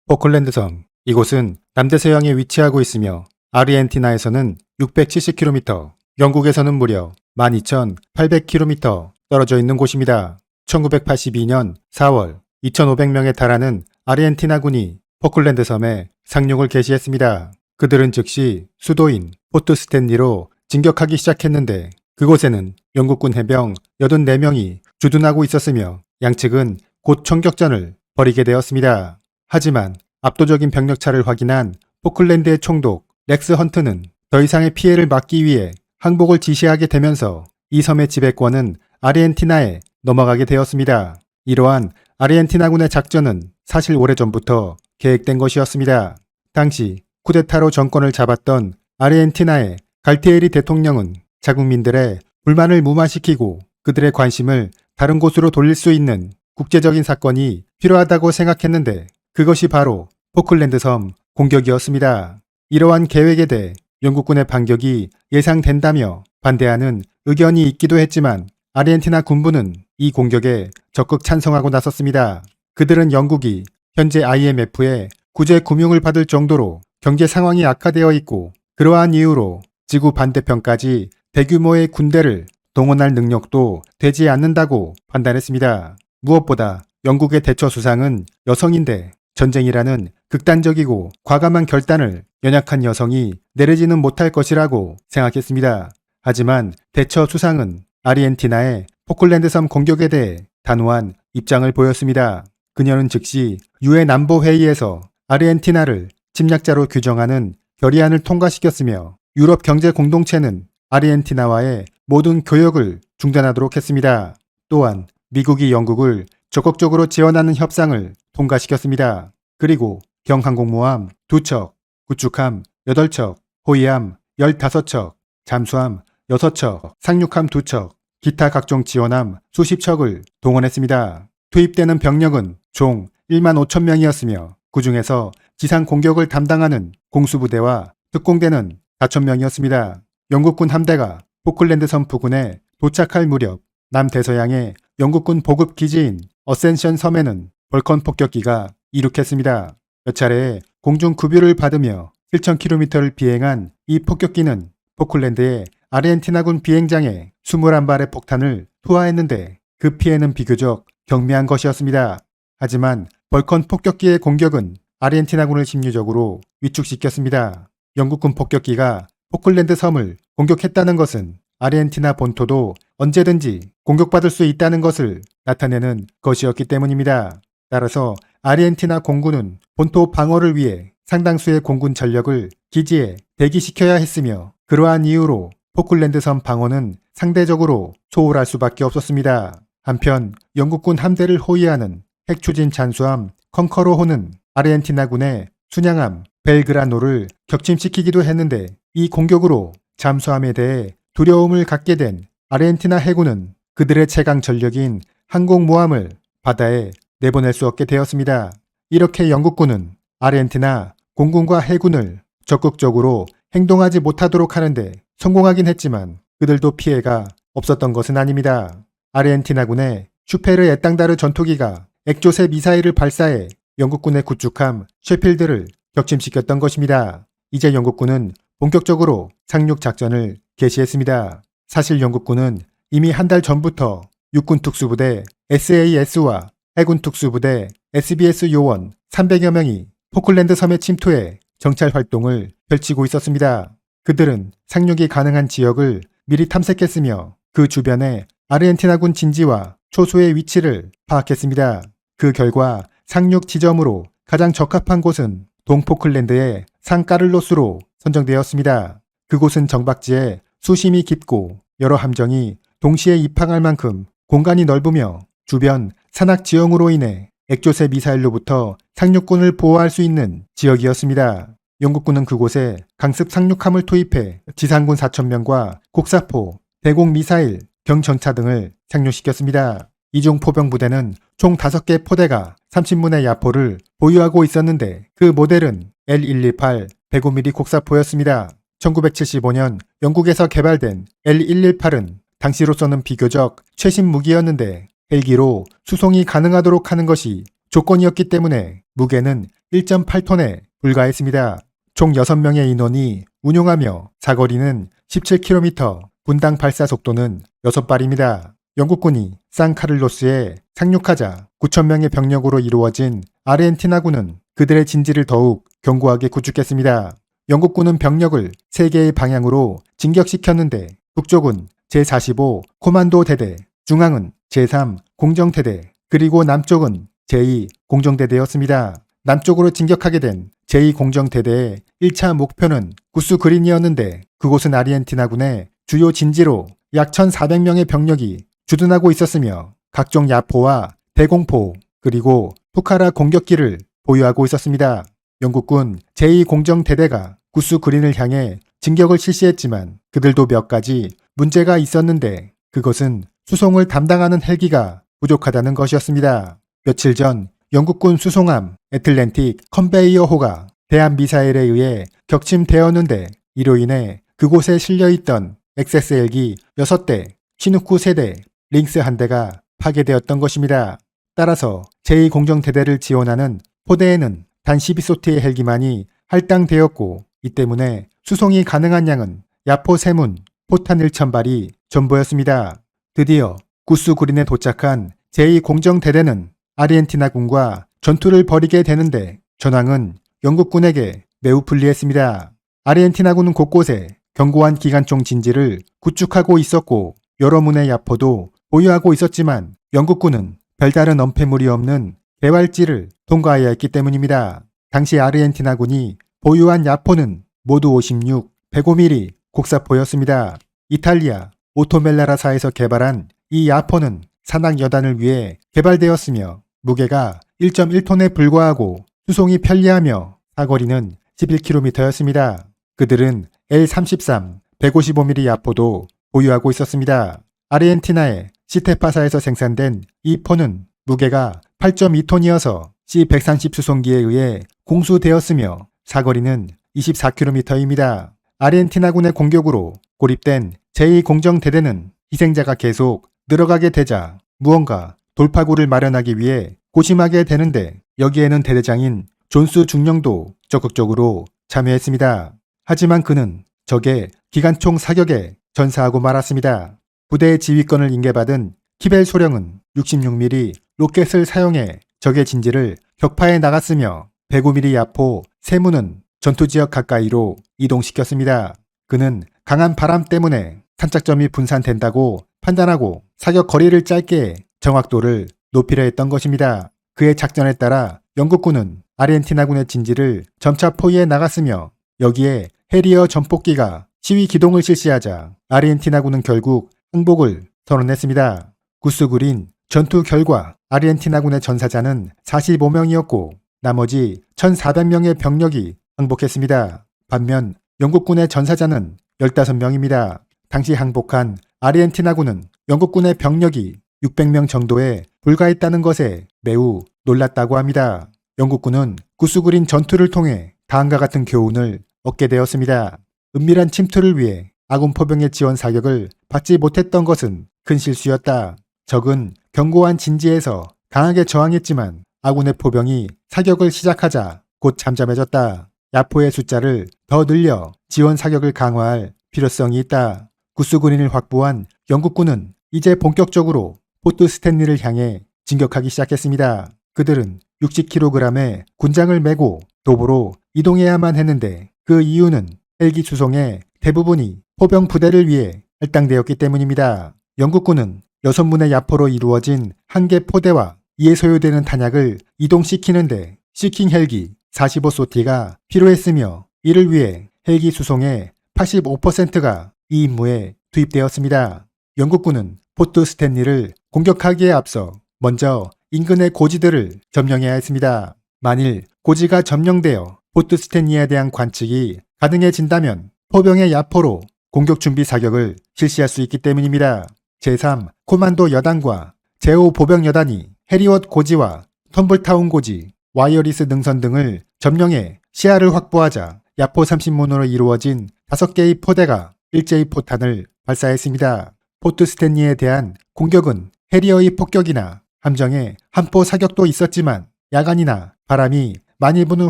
포클랜드 섬. 이곳은 남대서양에 위치하고 있으며 아르헨티나에서는 670km, 영국에서는 무려 12,800km 떨어져 있는 곳입니다. 1982년 4월 2,500명에 달하는 아르헨티나군이 포클랜드 섬에 상륙을 개시했습니다. 그들은 즉시 수도인 포트 스탠리로 진격하기 시작했는데 그곳에는 영국군 해병 84명이 주둔하고 있었으며 양측은 곧 총격전을 벌이게 되었습니다. 하지만 압도적인 병력차를 확인한 포클랜드의 총독 렉스 헌트는 더 이상의 피해를 막기 위해 항복을 지시하게 되면서 이 섬의 지배권은 아르헨티나에 넘어가게 되었습니다. 이러한 아르헨티나군의 작전은 사실 오래전부터 계획된 것이었습니다. 당시 쿠데타로 정권을 잡았던 아르헨티나의 갈티에리 대통령은 자국민들의 불만을 무마시키고 그들의 관심을 다른 곳으로 돌릴 수 있는 국제적인 사건이 필요하다고 생각했는데 그것이 바로 포클랜드 섬 공격이었습니다. 이러한 계획에 대해 영국군의 반격이 예상된다며 반대하는 의견이 있기도 했지만 아르헨티나 군부는 이 공격에 적극 찬성하고 나섰습니다. 그들은 영국이 현재 IMF의 구제 금융을 받을 정도로 경제 상황이 악화되어 있고 그러한 이유로 지구 반대편까지 대규모의 군대를 동원할 능력도 되지 않는다고 판단했습니다. 무엇보다 영국의 대처 수상은 여성인데 전쟁이라는 극단적이고 과감한 결단을 연약한 여성이 내리지는 못할 것이라고 생각했습니다. 하지만 대처 수상은 아르헨티나의 포클랜드 섬 공격에 대해 단호한 입장을 보였습니다. 그녀는 즉시 유엔 안보회의에서 아르헨티나를 침략자로 규정하는 결의안을 통과시켰으며 유럽 경제 공동체는 아르헨티나와의 모든 교역을 중단하도록 했습니다. 또한 미국이 영국을 적극적으로 지원하는 협상을 통과시켰습니다. 그리고 경항공모함 2척, 구축함 8척, 호위함 15척, 잠수함 6척, 상륙함 2척, 기타 각종 지원함 수십 척을 동원했습니다. 투입되는 병력은 총 1만 5천 명이었으며 그 중에서 지상 공격을 담당하는 공수부대와 특공대는 4천 명이었습니다. 영국군 함대가 포클랜드 섬 부근에 도착할 무렵 남대서양의 영국군 보급 기지인 어센션 섬에는 벌컨 폭격기가 이륙했습니다. 몇 차례의 공중 급유를 받으며 7,000km를 비행한 이 폭격기는 포클랜드의 아르헨티나군 비행장에 21발의 폭탄을 투하했는데 그 피해는 비교적 경미한 것이었습니다. 하지만 벌컨 폭격기의 공격은 아르헨티나군을 심리적으로 위축시켰습니다. 영국군 폭격기가 포클랜드 섬을 공격했다는 것은 아르헨티나 본토도 언제든지 공격받을 수 있다는 것을 나타내는 것이었기 때문입니다. 따라서 아르헨티나 공군은 본토 방어를 위해 상당수의 공군 전력을 기지에 대기시켜야 했으며 그러한 이유로 포클랜드 섬 방어는 상대적으로 소홀할 수밖에 없었습니다. 한편 영국군 함대를 호위하는 핵추진 잠수함 컨커로호는 아르헨티나군의 순양함 벨그라노를 격침시키기도 했는데 이 공격으로 잠수함에 대해 두려움을 갖게 된 아르헨티나 해군은 그들의 최강 전력인 항공모함을 바다에 내보낼 수 없게 되었습니다. 이렇게 영국군은 아르헨티나 공군과 해군을 적극적으로 행동하지 못하도록 하는데 성공하긴 했지만 그들도 피해가 없었던 것은 아닙니다. 아르헨티나군의 슈페르 에땅다르 전투기가 액조세 미사일을 발사해 영국군의 구축함 셰필드를 격침시켰던 것입니다. 이제 영국군은 본격적으로 상륙 작전을 개시했습니다. 사실 영국군은 이미 한 달 전부터 육군 특수부대 SAS와 해군 특수부대 SBS 요원 300여 명이 포클랜드 섬에 침투해 정찰 활동을 펼치고 있었습니다. 그들은 상륙이 가능한 지역을 미리 탐색했으며 그 주변에 아르헨티나군 진지와 초소의 위치를 파악했습니다. 그 결과 상륙 지점으로 가장 적합한 곳은 동포클랜드의 상카를로스로 선정되었습니다. 그곳은 정박지에 수심이 깊고 여러 함정이 동시에 입항할 만큼 공간이 넓으며 주변 산악 지형으로 인해 액조세 미사일로부터 상륙군을 보호할 수 있는 지역이었습니다. 영국군은 그곳에 강습 상륙함을 투입해 지상군 4,000명과 곡사포, 대공 미사일, 경전차 등을 상륙시켰습니다. 이중 포병부대는 총 5개 포대가 30문의 야포를 보유하고 있었는데 그 모델은 L128 105mm 곡사포였습니다. 1975년 영국에서 개발된 L118은 당시로서는 비교적 최신 무기였는데 헬기로 수송이 가능하도록 하는 것이 조건이었기 때문에 무게는 1.8톤에 불과했습니다. 총 6명의 인원이 운용하며 사거리는 17km, 분당 발사 속도는 6발입니다. 영국군이 산카를로스에 상륙하자 9,000명의 병력으로 이루어진 아르헨티나군은 그들의 진지를 더욱 견고하게 구축했습니다. 영국군은 병력을 3개의 방향으로 진격시켰는데 북쪽은 제45 코만도 대대, 중앙은 제3 공정대대, 그리고 남쪽은 제2 공정대대였습니다. 남쪽으로 진격하게 된 제2공정대대의 1차 목표는 구스 그린이었는데 그곳은 아르헨티나군의 주요 진지로 약 1,400명의 병력이 주둔하고 있었으며 각종 야포와 대공포 그리고 푸카라 공격기를 보유하고 있었습니다. 영국군 제2공정대대가 구스 그린을 향해 진격을 실시했지만 그들도 몇 가지 문제가 있었는데 그것은 수송을 담당하는 헬기가 부족하다는 것이었습니다. 며칠 전 영국군 수송함 애틀랜틱 컨베이어호가 대한미사일에 의해 격침되었는데 이로 인해 그곳에 실려있던 XS 헬기 6대, 치누쿠 3대, 링스 1대가 파괴되었던 것입니다. 따라서 제2공정대대를 지원하는 포대에는 단 12소트의 헬기만이 할당되었고 이 때문에 수송이 가능한 양은 야포 3문, 포탄 1,000발이 전부였습니다. 드디어 구스 그린에 도착한 제2공정대대는 아르헨티나군과 전투를 벌이게 되는데 전황은 영국군에게 매우 불리했습니다. 아르헨티나군은 곳곳에 견고한 기관총 진지를 구축하고 있었고 여러 문의 야포도 보유하고 있었지만 영국군은 별다른 엄폐물이 없는 개활지를 통과해야 했기 때문입니다. 당시 아르헨티나군이 보유한 야포는 모두 56, 105mm 곡사포였습니다. 이탈리아 오토멜라라사에서 개발한 이 야포는 산악 여단을 위해 개발되었으며 무게가 1.1톤에 불과하고 수송이 편리하며 사거리는 11km였습니다. 그들은 L-33 155mm 야포도 보유하고 있었습니다. 아르헨티나의 시테파사에서 생산된 이 포는 무게가 8.2톤이어서 C-130 수송기에 의해 공수되었으며 사거리는 24km입니다. 아르헨티나군의 공격으로 고립된 제2공정대대는 희생자가 계속 늘어가게 되자 무언가 돌파구를 마련하기 위해 고심하게 되는데 여기에는 대대장인 존스 중령도 적극적으로 참여했습니다. 하지만 그는 적의 기관총 사격에 전사하고 말았습니다. 부대의 지휘권을 인계받은 키벨 소령은 66mm 로켓을 사용해 적의 진지를 격파해 나갔으며 105mm 야포 3문은 전투지역 가까이로 이동시켰습니다. 그는 강한 바람 때문에 탄착점이 분산된다고 판단하고 사격 거리를 짧게 정확도를 높이려 했던 것입니다. 그의 작전에 따라 영국군은 아르헨티나군의 진지를 점차 포위해 나갔으며 여기에 해리어 전폭기가 시위 기동을 실시하자 아르헨티나군은 결국 항복을 선언했습니다. 구스 그린 전투 결과 아르헨티나군의 전사자는 45명이었고 나머지 1,400명의 병력이 항복했습니다. 반면 영국군의 전사자는 15명입니다. 당시 항복한 아르헨티나군은 영국군의 병력이 600명 정도에 불과했다는 것에 매우 놀랐다고 합니다. 영국군은 구스 그린 전투를 통해 다음과 같은 교훈을 얻게 되었습니다. 은밀한 침투를 위해 아군 포병의 지원 사격을 받지 못했던 것은 큰 실수였다. 적은 견고한 진지에서 강하게 저항했지만 아군의 포병이 사격을 시작하자 곧 잠잠해졌다. 야포의 숫자를 더 늘려 지원 사격을 강화할 필요성이 있다. 구스 그린을 확보한 영국군은 이제 본격적으로 포트 스탠리를 향해 진격하기 시작했습니다. 그들은 60kg의 군장을 메고 도보로 이동해야만 했는데 그 이유는 헬기 수송의 대부분이 포병 부대를 위해 할당되었기 때문입니다. 영국군은 6문의 야포로 이루어진 한 개 포대와 이에 소요되는 탄약을 이동시키는데 시킹 헬기 45소티가 필요했으며 이를 위해 헬기 수송의 85%가 이 임무에 투입되었습니다. 영국군은 포트 스탠리를 공격하기에 앞서 먼저 인근의 고지들을 점령해야 했습니다. 만일 고지가 점령되어 포트 스탠리에 대한 관측이 가능해진다면 포병의 야포로 공격 준비 사격을 실시할 수 있기 때문입니다. 제3 코만도 여단과 제5 보병 여단이 해리워드 고지와 텀블타운 고지, 와이어리스 능선 등을 점령해 시야를 확보하자 야포 30문으로 이루어진 5개의 포대가 일제히 포탄을 발사했습니다. 포트 스탠리에 대한 공격은 해리어의 폭격이나 함정의 함포 사격도 있었지만 야간이나 바람이 많이 부는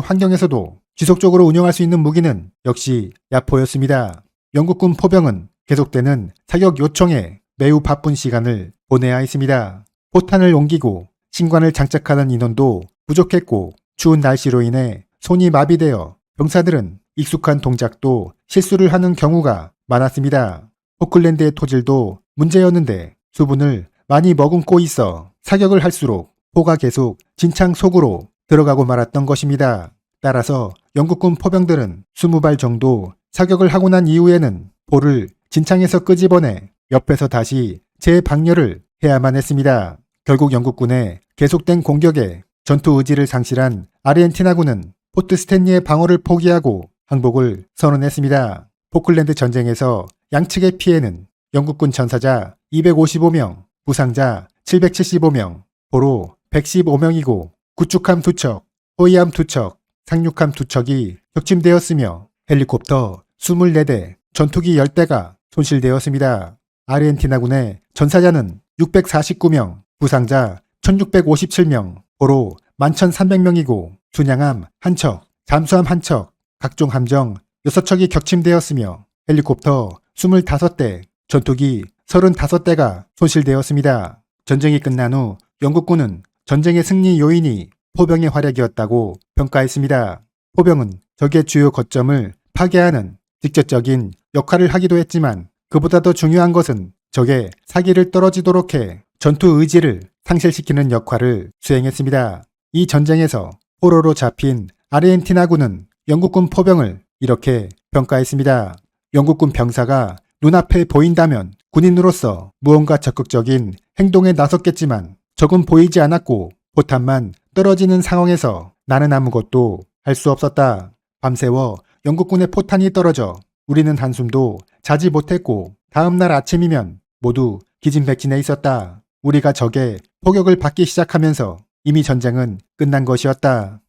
환경에서도 지속적으로 운영할 수 있는 무기는 역시 야포였습니다. 영국군 포병은 계속되는 사격 요청에 매우 바쁜 시간을 보내야 했습니다. 포탄을 옮기고 신관을 장착하는 인원도 부족했고 추운 날씨로 인해 손이 마비되어 병사들은 익숙한 동작도 실수를 하는 경우가 많았습니다. 포클랜드의 토질도 문제였는데 수분을 많이 머금고 있어 사격을 할수록 포가 계속 진창 속으로 들어가고 말았던 것입니다. 따라서 영국군 포병들은 20발 정도 사격을 하고 난 이후에는 포를 진창에서 끄집어내 옆에서 다시 재방열을 해야만 했습니다. 결국 영국군의 계속된 공격에 전투 의지를 상실한 아르헨티나군은 포트 스탠리의 방어를 포기하고 항복을 선언했습니다. 포클랜드 전쟁에서 양측의 피해는 영국군 전사자 255명, 부상자 775명, 포로 115명이고 구축함 2척, 호위함 2척, 상륙함 2척이 격침되었으며 헬리콥터 24대, 전투기 10대가 손실되었습니다. 아르헨티나군의 전사자는 649명, 부상자 1657명, 포로 11,300명이고 순양함 1척, 잠수함 1척, 각종 함정 6척이 격침되었으며 헬리콥터 25대, 전투기 35대가 손실되었습니다. 전쟁이 끝난 후 영국군은 전쟁의 승리 요인이 포병의 활약이었다고 평가했습니다. 포병은 적의 주요 거점을 파괴하는 직접적인 역할을 하기도 했지만 그보다 더 중요한 것은 적의 사기를 떨어지도록 해 전투 의지를 상실시키는 역할을 수행했습니다. 이 전쟁에서 포로로 잡힌 아르헨티나군은 영국군 포병을 이렇게 평가했습니다. 영국군 병사가 눈앞에 보인다면 군인으로서 무언가 적극적인 행동에 나섰겠지만 적은 보이지 않았고 포탄만 떨어지는 상황에서 나는 아무것도 할 수 없었다. 밤새워 영국군의 포탄이 떨어져 우리는 한숨도 자지 못했고 다음날 아침이면 모두 기진백진해 있었다. 우리가 적의 포격을 받기 시작하면서 이미 전쟁은 끝난 것이었다.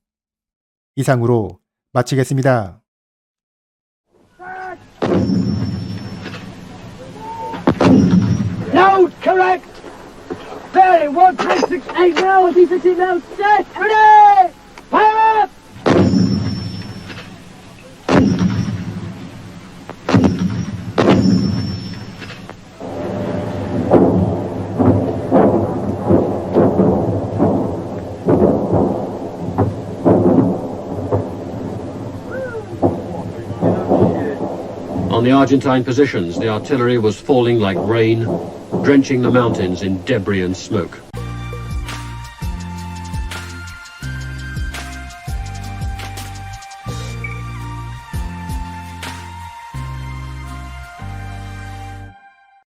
이상으로 마치겠습니다. No, correct. 31, 3, 6, 8, now, D15, now, set, ready, fire up! On the Argentine positions, the artillery was falling like rain, drenching the mountains in debris and smoke.